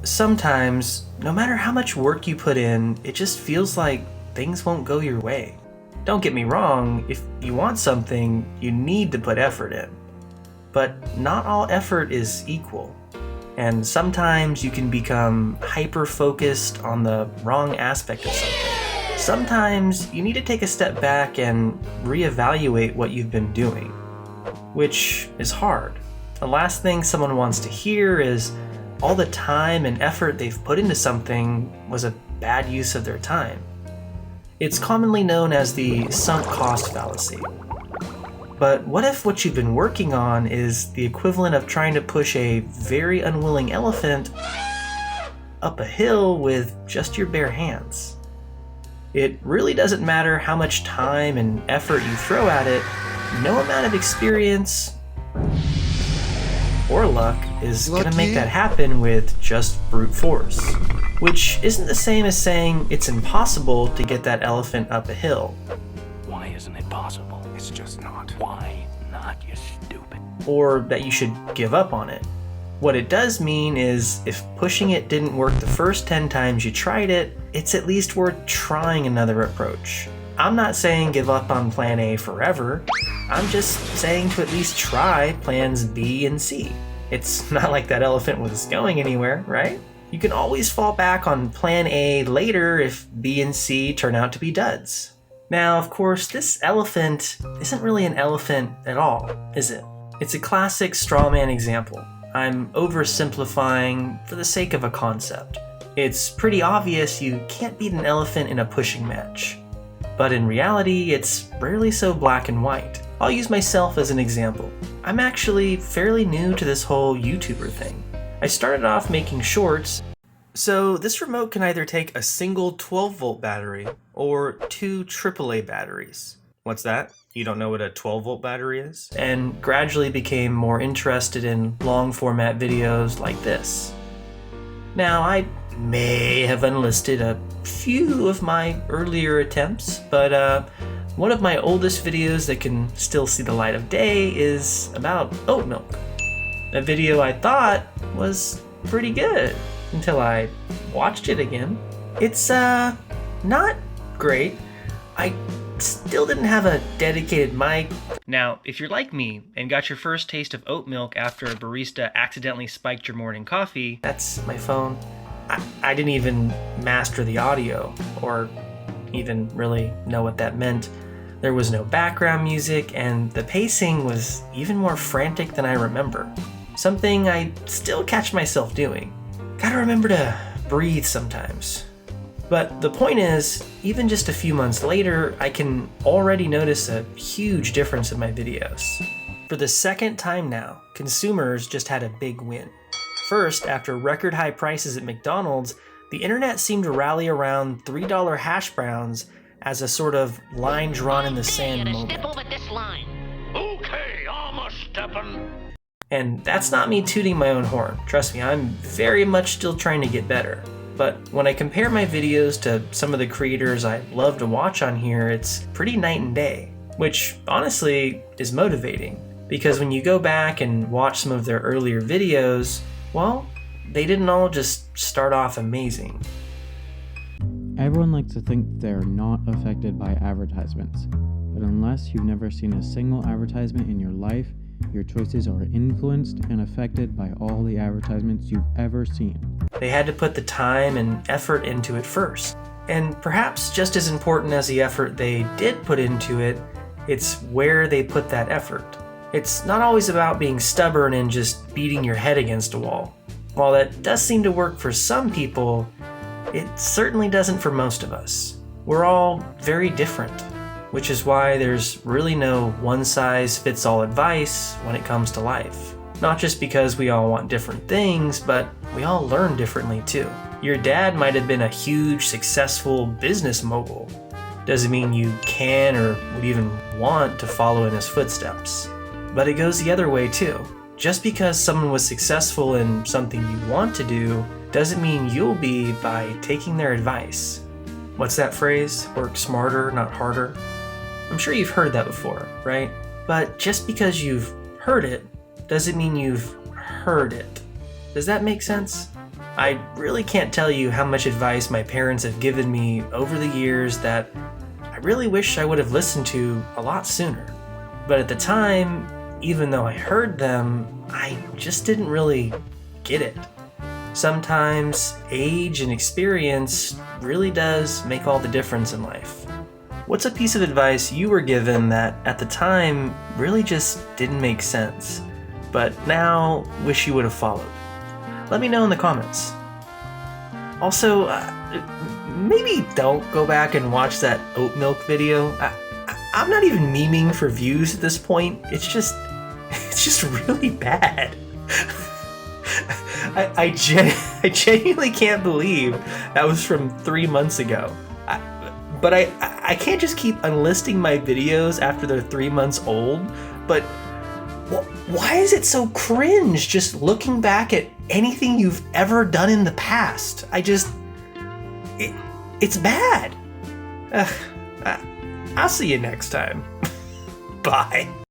sometimes, no matter how much work you put in, it just feels like things won't go your way. Don't get me wrong, if you want something, you need to put effort in. But not all effort is equal. And sometimes you can become hyper-focused on the wrong aspect of something. Sometimes you need to take a step back and reevaluate what you've been doing, which is hard. The last thing someone wants to hear is all the time and effort they've put into something was a bad use of their time. It's commonly known as the sunk cost fallacy. But what if what you've been working on is the equivalent of trying to push a very unwilling elephant up a hill with just your bare hands? It really doesn't matter how much time and effort you throw at it, no amount of experience or luck is going to make that happen with just brute force. Which isn't the same as saying it's impossible to get that elephant up a hill. Why isn't it possible? It's just not. Why not, you stupid? Or that you should give up on it. What it does mean is if pushing it didn't work the first 10 times you tried it, it's at least worth trying another approach. I'm not saying give up on plan A forever. I'm just saying to at least try plans B and C. It's not like that elephant was going anywhere, right? You can always fall back on plan A later if B and C turn out to be duds. Now, of course, this elephant isn't really an elephant at all, is it? It's a classic straw man example. I'm oversimplifying for the sake of a concept. It's pretty obvious you can't beat an elephant in a pushing match. But in reality, it's rarely so black and white. I'll use myself as an example. I'm actually fairly new to this whole YouTuber thing. I started off making shorts. So this remote can either take a single 12-volt battery or 2 AAA batteries. What's that? You don't know what a 12-volt battery is? And gradually became more interested in long format videos like this. Now, I may have unlisted a few of my earlier attempts, but one of my oldest videos that can still see the light of day is about oat milk. A video I thought was pretty good until I watched it again. It's not great. I still didn't have a dedicated mic. Now, if you're like me and got your first taste of oat milk after a barista accidentally spiked your morning coffee, that's my phone. I didn't even master the audio or even really know what that meant. There was no background music and the pacing was even more frantic than I remember. Something I still catch myself doing. Gotta remember to breathe sometimes. But the point is, even just a few months later, I can already notice a huge difference in my videos. For the second time now, consumers just had a big win. First, after record high prices at McDonald's, the internet seemed to rally around $3 hash browns as a sort of line drawn in the sand moment. Step over this line. Okay, I'm a steppin'. And that's not me tooting my own horn. Trust me, I'm very much still trying to get better. But when I compare my videos to some of the creators I love to watch on here, it's pretty night and day, which honestly is motivating. Because when you go back and watch some of their earlier videos, well, they didn't all just start off amazing. Everyone likes to think they're not affected by advertisements, but unless you've never seen a single advertisement in your life, your choices are influenced and affected by all the advertisements you've ever seen. They had to put the time and effort into it first. And perhaps just as important as the effort they did put into it, it's where they put that effort. It's not always about being stubborn and just beating your head against a wall. While that does seem to work for some people, it certainly doesn't for most of us. We're all very different, which is why there's really no one-size-fits-all advice when it comes to life. Not just because we all want different things, but we all learn differently too. Your dad might have been a huge, successful business mogul. Doesn't mean you can or would even want to follow in his footsteps. But it goes the other way too. Just because someone was successful in something you want to do doesn't mean you'll be by taking their advice. What's that phrase? Work smarter, not harder? I'm sure you've heard that before, right? But just because you've heard it doesn't mean you've heard it. Does that make sense? I really can't tell you how much advice my parents have given me over the years that I really wish I would have listened to a lot sooner. But at the time, even though I heard them, I just didn't really get it. Sometimes age and experience really does make all the difference in life. What's a piece of advice you were given that at the time really just didn't make sense, but now wish you would have followed? Let me know in the comments. Also, maybe don't go back and watch that oat milk video. I'm not even memeing for views at this point. It's just really bad. I genuinely can't believe that was from 3 months ago. But I can't just keep unlisting my videos after they're 3 months old. But why is it so cringe just looking back at anything you've ever done in the past? It's bad. I'll see you next time. Bye.